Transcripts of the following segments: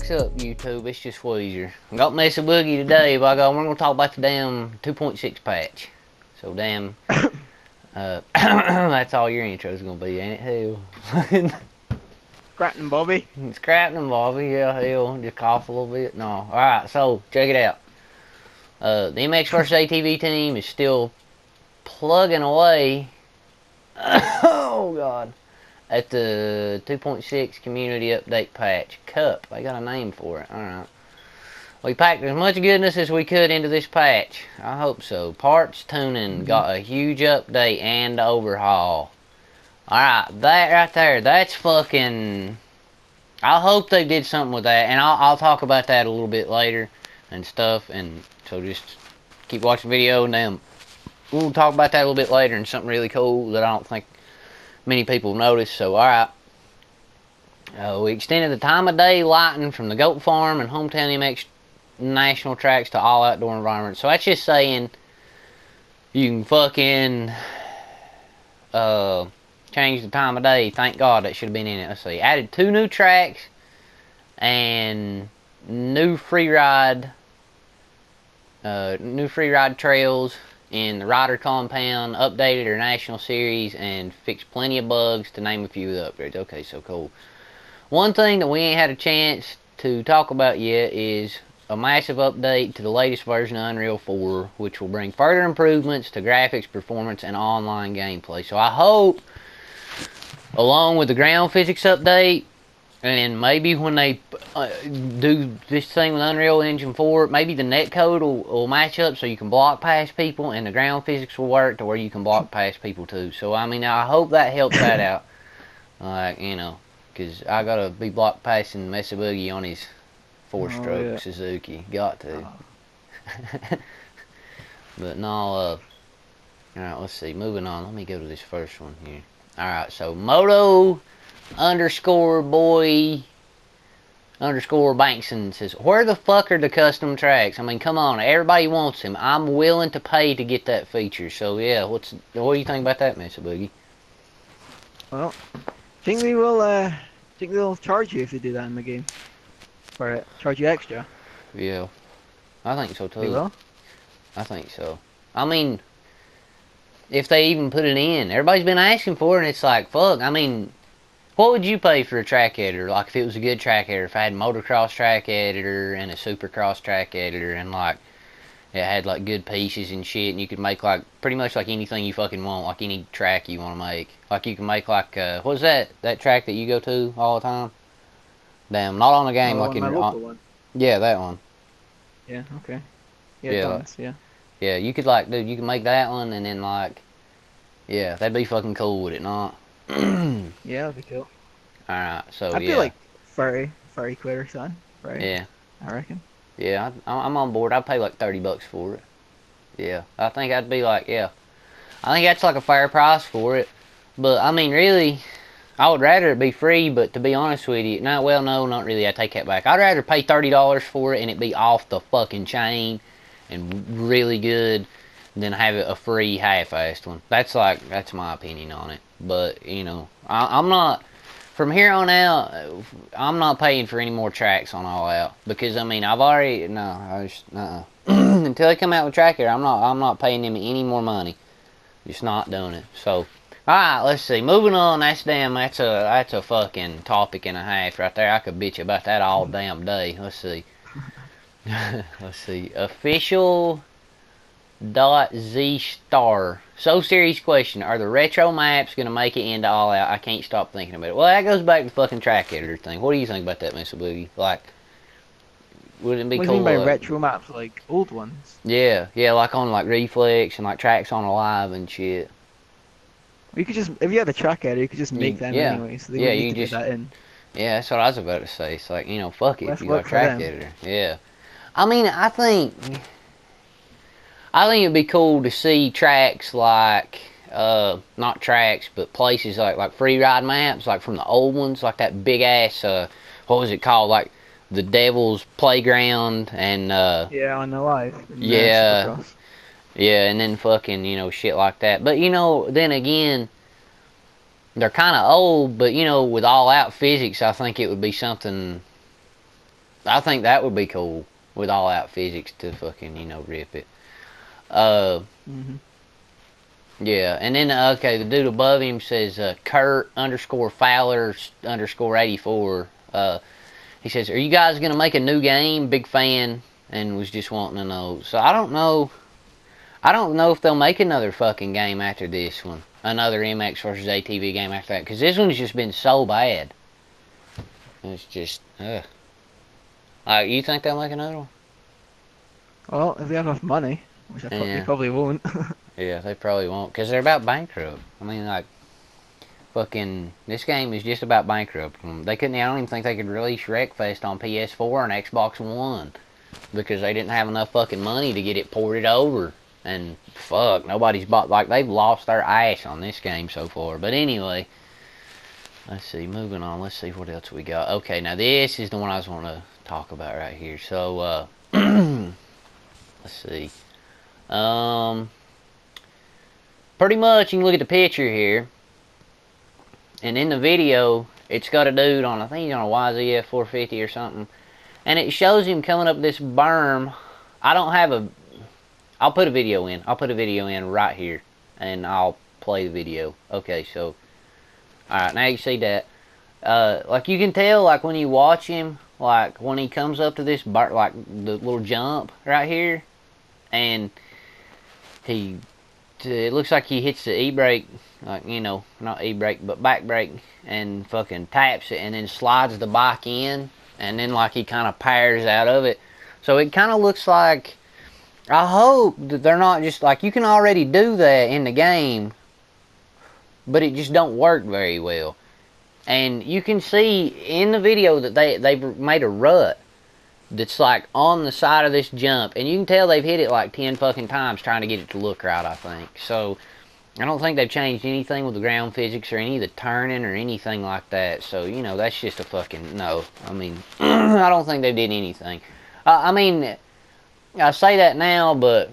What's up, YouTube? It's just Weezer. I got Mesa Boogie today, by God. We're gonna talk about the damn 2.6 patch. So damn, that's all your intro's gonna be, ain't it? Hell. Scratton Bobby. Scrapping Bobby, yeah, hell. Just cough a little bit. No. Alright, so check it out. The MX vs ATV team is still plugging away. Oh God. At the 2.6 community update patch. Cup. They got a name for it. Alright. We packed as much goodness as we could into this patch. I hope so. Parts tuning got a huge update and overhaul. Alright, that right there, that's fucking... I hope they did something with that, and I'll talk about that a little bit later and stuff, and so just keep watching the video, and then we'll talk about that a little bit later, and something really cool that I don't think many people noticed. So alright, we extended the time of day lighting from the goat farm and hometown MX national tracks to all outdoor environments. So that's just saying you can fucking change the time of day. Thank God that should have been in it. Let's see, added 2 new tracks and new free ride trails in the Rider compound, updated our national series, and fixed plenty of bugs, to name a few of the upgrades. Okay, so cool. One thing that we ain't had a chance to talk about yet is a massive update to the latest version of Unreal 4, which will bring further improvements to graphics, performance, and online gameplay. So I hope, along with the ground physics update, and maybe when they do this thing with Unreal Engine 4, maybe the netcode will match up so you can block past people, and the ground physics will work to where you can block past people too. So I mean, I hope that helps that out. Like, you know, because I gotta be blocked passing Mesa Boogie on his 4-stroke Suzuki. Got to. But no, alright, let's see. Moving on. Let me go to this first one here. Alright, so Moto _boy _Bankson says, where the fuck are the custom tracks? I mean, come on, everybody wants them. I'm willing to pay to get that feature. So yeah, what do you think about that, Mesa Boogie? Well, think they will. Think they'll charge you if they do that in the game for it. Charge you extra. Yeah, I think so too. They will. I think so. I mean, if they even put it in, everybody's been asking for it, and it's like, fuck. I mean, what would you pay for a track editor? Like, if it was a good track editor, if I had a motocross track editor and a supercross track editor, and like it had like good pieces and shit, and you could make like pretty much like anything you fucking want, like any track you want to make. Like you can make like what's that track that you go to all the time? Damn, not on the game, like in my local one. Yeah, that one. Yeah. Okay. Yeah. Dance, yeah. Yeah, you could like, dude, you can make that one, and then like, yeah, that'd be fucking cool, would it not? Yeah, that'd be cool. Alright, so I'd yeah. be like 30 quid or something, right? Yeah. I reckon. Yeah, I'm on board. I'd pay like $30 for it. Yeah, I think I'd be like, yeah. I think that's like a fair price for it. But, I mean, really, I would rather it be free, but to be honest with you, no, not really. I take that back. I'd rather pay $30 for it and it be off the fucking chain and really good than have it a free half-assed one. That's my opinion on it. But, you know, I'm not... From here on out, I'm not paying for any more tracks on All Out, because I mean until they come out with track here, I'm not paying them any more money. Just not doing it. So, all right, let's see. Moving on. That's a fucking topic and a half right there. I could bitch about that all damn day. Let's see. Let's see. Official. .Z star. So serious question. Are the retro maps going to make it into All Out? I can't stop thinking about it. Well, that goes back to the fucking track editor thing. What do you think about that, Mr. Boogie? Like, wouldn't it be What cool? do you mean by retro maps? Like old ones? Yeah, like on like Reflex and like tracks on Alive and shit. You could just, if you had a track editor, you could just make them anyway. So they wouldn't need to put that in. Yeah, that's what I was about to say. It's like, you know, fuck it, Let's if you got a work for track them. editor. Yeah. I mean, I think it'd be cool to see tracks like, not tracks, but places like free ride maps, like from the old ones, like that big ass, what was it called, like the Devil's Playground, and yeah, on the live. Yeah, yeah, and then fucking, you know, shit like that. But you know, then again, they're kind of old, but you know, with All Out physics, I think it would be something I think that would be cool with all out physics to fucking, rip it. Uh, Mm-hmm. yeah, and then, okay, the dude above him says, Kurt _ Fowler _ 84. He says, are you guys going to make a new game? Big fan, and was just wanting to know. So I don't know. I don't know if they'll make another fucking game after this one. Another MX versus ATV game after that. Because this one's just been so bad. It's just, ugh. You think they'll make another one? Well, if they have enough money, which they Yeah. probably won't. Yeah, they probably won't. Because they're about bankrupt. I mean, like, fucking, this game is just about bankrupt. They couldn't, I don't even think they could release Wreckfest on PS4 and Xbox One. Because they didn't have enough fucking money to get it ported over. And fuck, nobody's bought, like, they've lost their ass on this game so far. But anyway, let's see, moving on. Let's see what else we got. Okay, now this is the one I was wanting to talk about right here. So, let's see. Pretty much, you can look at the picture here. And in the video, it's got a dude on, I think he's on a YZF 450 or something. And it shows him coming up this berm. I don't have a... I'll put a video in. I'll put a video in right here. And I'll play the video. Okay, so... Alright, now you see that. Like, you can tell, like, when you watch him, like, when he comes up to this, like, the little jump right here. And it looks like he hits the e-brake, like, not e-brake, but back brake, and fucking taps it, and then slides the bike in, and then, like, he kind of powers out of it. So it kind of looks like, I hope that they're not just, like, you can already do that in the game, but it just don't work very well. And you can see in the video that they've made a rut that's like on the side of this jump, and you can tell they've hit it like 10 fucking times trying to get it to look right, I think. So I don't think they've changed anything with the ground physics or any of the turning or anything like that. So, that's just a fucking no. I mean, I don't think they did anything. I mean, I say that now, but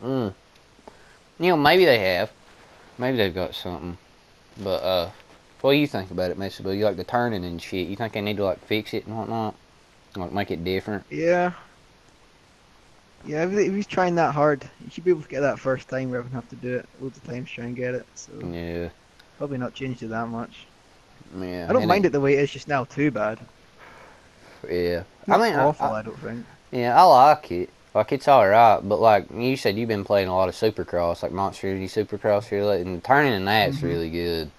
maybe they have. Maybe they've got something. But what do you think about it, Mesa? You like the turning and shit? You think they need to like fix it and whatnot? Like, make it different? Yeah. Yeah, if he's trying that hard, you should be able to get that first time rather than have to do it loads of times to try and get it. So Yeah. probably not changed it that much. Yeah. I don't mind it the way it is just now too bad. Yeah. Not awful, I don't think. Yeah, I like it. Like, it's alright, but like you said, you've been playing a lot of Supercross, like Monster Energy Supercross here, and turning in that's really good.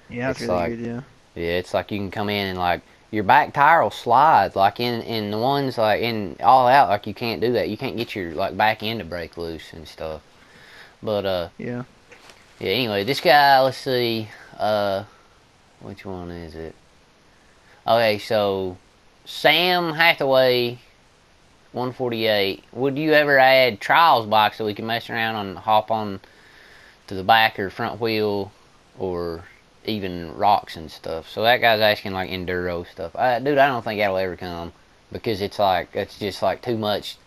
Yeah, that's It's really like, good, yeah. Yeah, it's like you can come in and like your back tire will slide. Like in the ones like in all out, like you can't do that. You can't get your like back end to break loose and stuff. But yeah. Yeah. Anyway, this guy. Let's see. Which one is it? Okay, so Sam Hathaway, 148. Would you ever add trials bikes so we can mess around and hop on to the back or front wheel, or even rocks and stuff? So that guy's asking like enduro stuff. Dude, I don't think that'll ever come, because it's just like too much.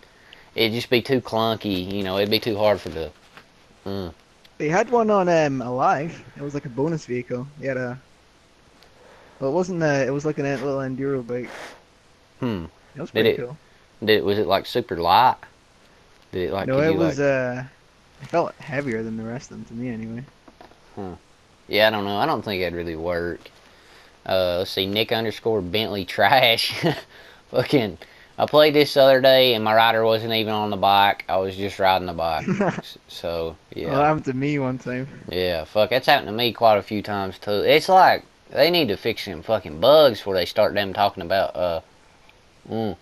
It'd just be too clunky, it'd be too hard for the... They had one on Alive. It was like a bonus vehicle. They had a... Well, it wasn't it was like a little enduro bike. It was pretty cool. Was it like super light? Did it like... No, it was, it felt heavier than the rest of them, to me anyway. Yeah, I don't know. I don't think that'd really work. Let's see, Nick _ Bentley Trash. Fucking, I played this the other day, and my rider wasn't even on the bike. I was just riding the bike. So, yeah. Well, that happened to me one time. Yeah, fuck, that's happened to me quite a few times, too. It's like, they need to fix some fucking bugs before they start them talking about, Well,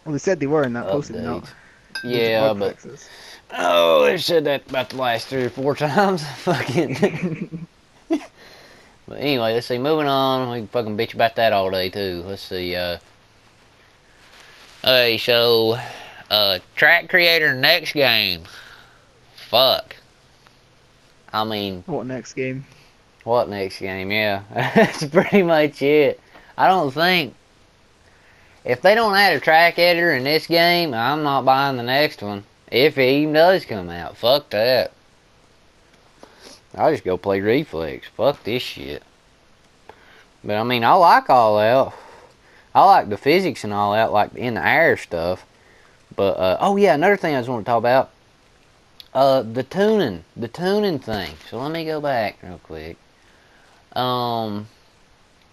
they said they were in that posted note. Yeah, but... Fixes. Oh, they've said that about the last 3 or 4 times. Fucking... But anyway, let's see, moving on. We can fucking bitch about that all day, too. Let's see, okay, so, track creator next game. Fuck. I mean... What next game? What next game, yeah. That's pretty much it. I don't think... If they don't add a track editor in this game, I'm not buying the next one. If it even does come out. Fuck that. I'll just go play Reflex. Fuck this shit. But I mean, I like All Out. I like the physics and all that, like in the air stuff. But oh yeah, another thing I just want to talk about, the tuning thing. So let me go back real quick.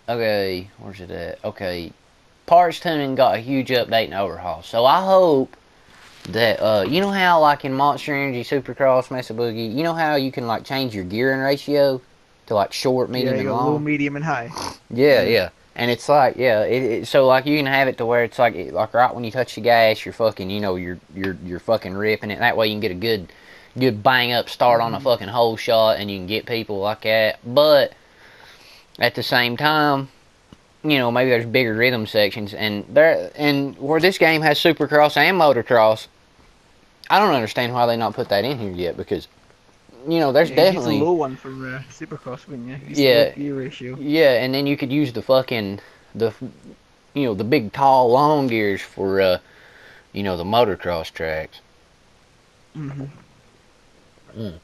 Okay, where's it at? Okay, parts tuning got a huge update and overhaul. So I hope that you know how like in Monster Energy, Supercross, Mesa Boogie, you know how you can like change your gearing ratio to like short, Yeah, medium, you and got low, long. medium, and high. Yeah, Yeah. yeah. And it's like, yeah, so like you can have it to where it's like right when you touch the gas, you're fucking, you know, you're fucking ripping it. That way you can get a good bang up start on a fucking hole shot, and you can get people like that. But at the same time, you know, maybe there's bigger rhythm sections, and where this game has Supercross and Motocross, I don't understand why they not put that in here yet, because you know there's Yeah, you'd use a definitely low one for Supercross, wouldn't you? Use the low yeah gear ratio. yeah, and then you could use the fucking the you know the big tall long gears for you know the motocross tracks. Hmm. Mm.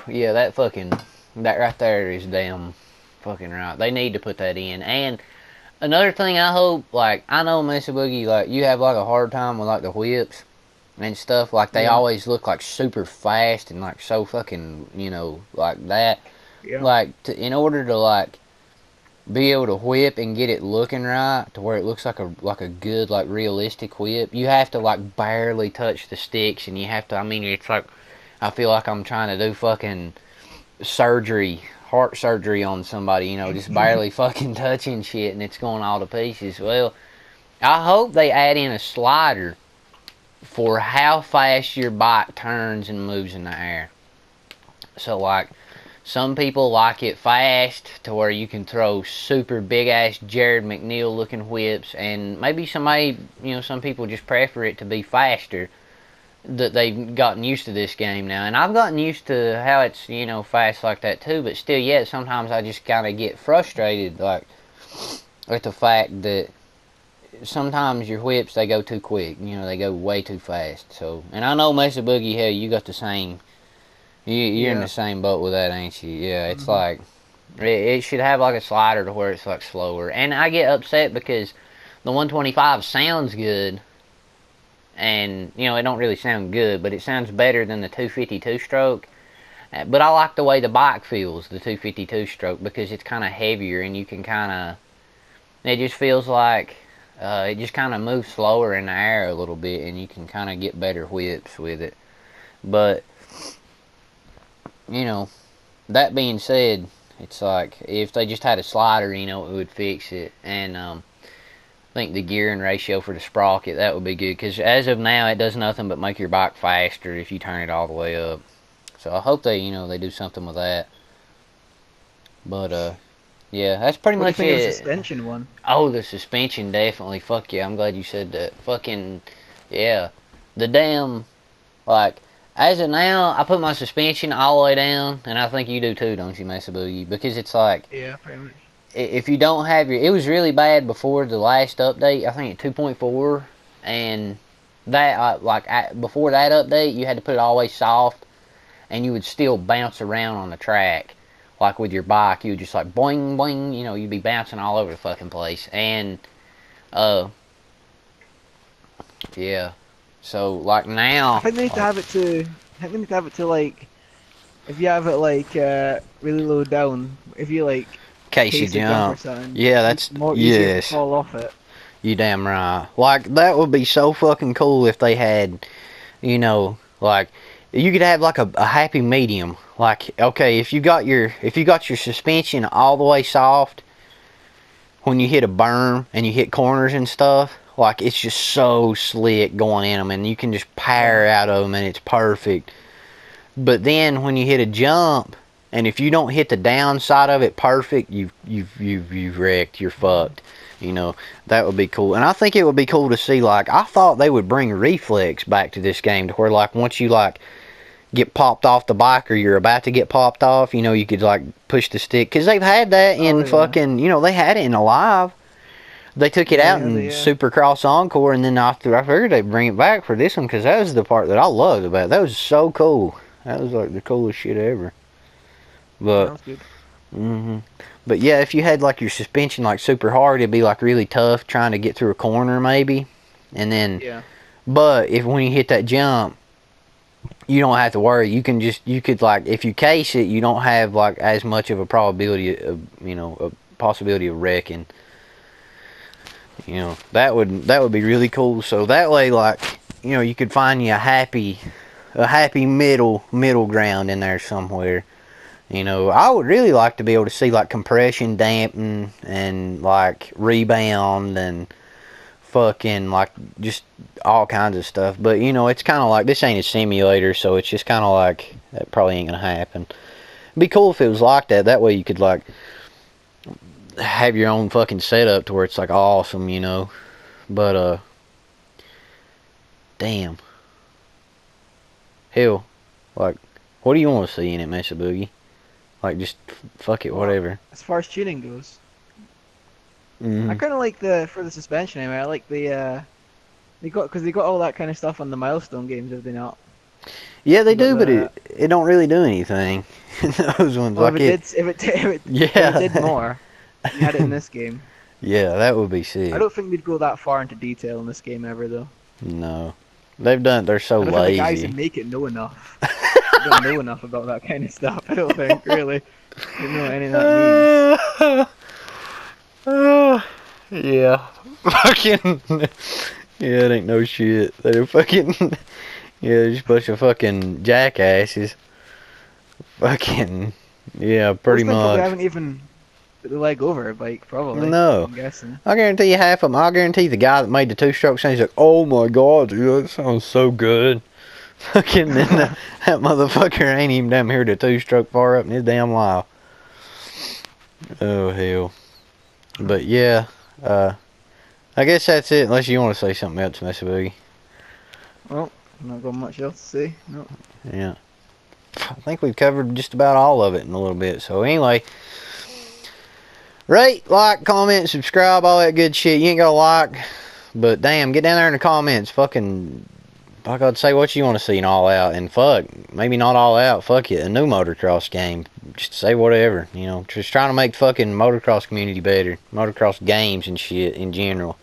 Yeah, that right there is damn fucking right. They need to put that in. And another thing, I hope, like, I know Mesa Boogie, like, you have like a hard time with like the whips and stuff. Like they Yeah. always look like super fast and like so fucking, you know, like that. Yeah. Like in order to like be able to whip and get it looking right to where it looks like a good like realistic whip, you have to like barely touch the sticks, and you have to. I mean, it's like I feel like I'm trying to do fucking heart surgery on somebody, you know, just barely fucking touching shit, and it's going all to pieces. Well, I hope they add in a slider for how fast your bike turns and moves in the air. So like some people like it fast to where you can throw super big ass Jared McNeil looking whips, and maybe somebody, you know, some people just prefer it to be faster. That they've gotten used to this game now, and I've gotten used to how it's, you know, fast like that too. But still, yet sometimes I just kind of get frustrated, like with the fact that sometimes your whips they go too quick. You know, they go way too fast. So, and I know Mesa Boogie, hell, you got the same. You're in Yeah. the same boat with that, ain't you? Yeah, it's Hmm. like it should have like a slider to where it's like slower. And I get upset because the 125 sounds good, and you know it don't really sound good, but it sounds better than the 252 stroke. But I like the way the bike feels, the 252 stroke, because it's kind of heavier, and you can kind of. It just feels like it just kind of moves slower in the air a little bit, and you can kind of get better whips with it. But you know, that being said, it's like if they just had a slider, you know, it would fix it. And I think the gearing ratio for the sprocket, that would be good, because as of now it does nothing but make your bike faster if you turn it all the way up. So I hope they, you know, they do something with that. But yeah, that's pretty What do you much think of the it. suspension one? Oh, the suspension, definitely. Fuck yeah, I'm glad you said that. Fucking yeah, the damn, like, as of now, I put my suspension all the way down, and I think you do too, don't you, Mesa Boogie? Because it's like, Yeah, pretty much. if you don't have your, it was really bad before the last update. I think at 2.4, and that before that update, you had to put it always soft, and you would still bounce around on the track, like with your bike. You would just like boing boing, you know, you'd be bouncing all over the fucking place, and uh, yeah. So like I now, think they need to like have it to. I think they need to have it to like if you have it like really low down. If you like Casey case a jump or jump. something, Yeah, it's that's more easier to yes. fall off it. You damn right. Like that would be so fucking cool if they had, you know, like you could have like a happy medium. Like okay, if you got your suspension all the way soft when you hit a berm and you hit corners and stuff, like it's just so slick going in them, and you can just Yeah. power out of them, and it's perfect. But then when you hit a jump, and if you don't hit the downside of it perfect, you've wrecked. You're Mhm. fucked. You know, that would be cool. And I think it would be cool to see, like, I thought they would bring reflex back to this game to where, like, once you, like, get popped off the bike or you're about to get popped off, you know, you could, like, push the stick. Because they've had that Oh in yeah. fucking, you know, they had it in Alive. They took it Yeah, they out had it. in Yeah. Supercross Encore, and then I figured they'd bring it back for this one, because that was the part that I loved about it. That was so cool. That was, like, the coolest shit ever. Yeah, that But, was good. hmm But yeah, if you had like your suspension like super hard, it'd be like really tough trying to get through a corner maybe. And then, Yeah. but if when you hit that jump, you don't have to worry. You could like, if you case it, you don't have like as much of a probability of, a possibility of wrecking. That would be really cool. So that way, like, you could find you a happy middle ground in there somewhere. I would really like to be able to see like compression dampen and like rebound and fucking like just all kinds of stuff. But it's kind of like, this ain't a simulator, so it's just kind of like that probably ain't gonna happen. It'd be cool if it was like that. That way you could like have your own fucking setup to where it's like awesome, But damn. Hell, like, what do you want to see in it, Mesa Boogie? Like, just fuck it, whatever. As far as tuning goes, Mm-hmm. I kind of like for the suspension anyway. I like they got all that kind of stuff on the milestone games, have they not? Yeah, they do, but The, it don't really do anything. Those ones, well, like if it did more, you had it in this game. Yeah, that would be sick. I don't think they'd go that far into detail in this game ever, though. No, they're so I don't lazy. think the guys that make it know enough. They don't know enough about that kind of stuff. I don't think really. They don't know what any of that means. Yeah, fucking. Yeah, it ain't no shit. They're fucking. Yeah, just a bunch of fucking jackasses. Fucking. Yeah, pretty Most of them probably much. haven't even put the leg over a bike, probably. No. I'm guessing. I guarantee you half of them. I guarantee the guy that made the two-stroke thing, he's like, oh my god, dude, that sounds so good. Fucking, then that motherfucker ain't even damn here to two-stroke far up in his damn life. Oh, hell. But yeah, I guess that's it, unless you want to say something else, Mesa Boogie. Well, not got much else to say. No. Yeah. I think we've covered just about all of it in a little bit. So anyway, rate, like, comment, subscribe, all that good shit. You ain't got to like, but damn, get down there in the comments. Fucking, like I'd say what you want to see in All Out. And fuck, maybe not All Out, fuck it, a new motocross game. Just say whatever, just trying to make fucking motocross community better. Motocross games and shit in general.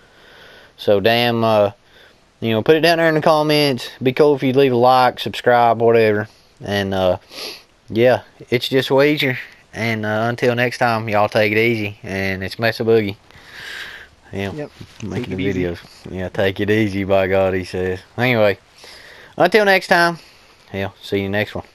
So damn, put it down there in the comments. Be cool if you'd leave a like, subscribe, whatever. And yeah, it's just Weezer. And until next time, y'all take it easy. And it's Mesa Boogie. Yeah, Yep. making the videos. Yeah, take it easy, by God, he says. Anyway, until next time, see you next one.